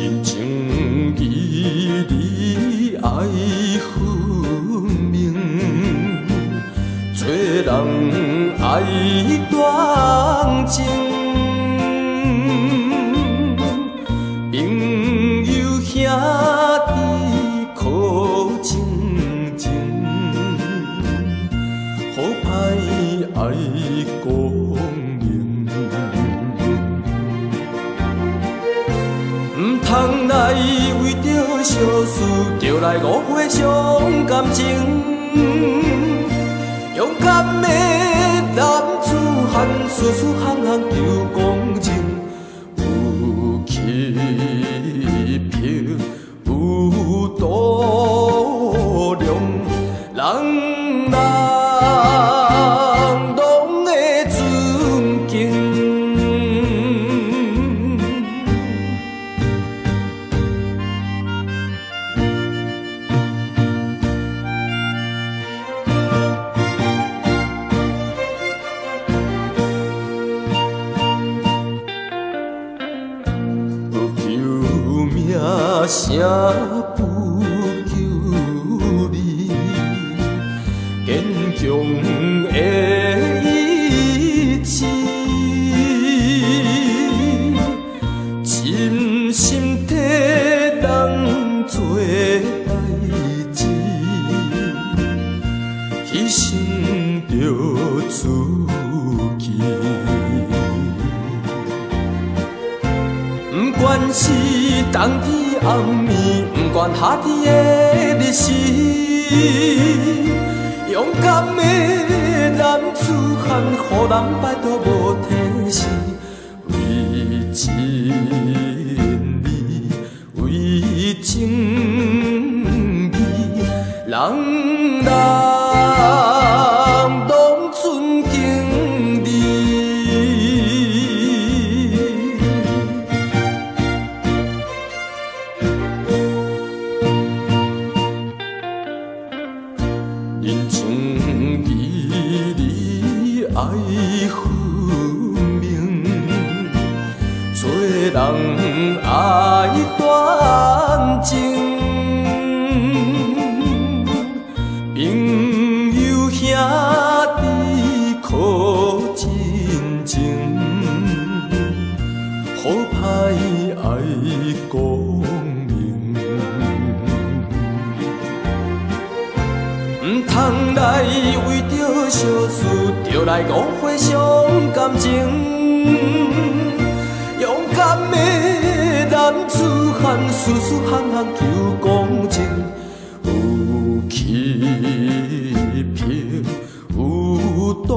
人情义理爱分明，做人爱断情，朋友兄弟靠亲情，好歹爱公平。唔通来为着小事，就来误会伤感情。勇敢的男子汉，事事行行求公正，有气魄，有度量，人拢会尊敬。声不求你，坚强的意志，真心替人做代志，牺牲着自己。不管是冬天暗暝，不管夏天的日时，勇敢的男子汉，予人拜托无提示，为真理，为正义，人拢尊敬你。人情义理爱分明，做人爱断情，朋友兄弟靠亲情，好歹爱公平。唔通来为着小事，就来误会伤感情。勇敢的男子汉，事事行行求公正，有气魄，有度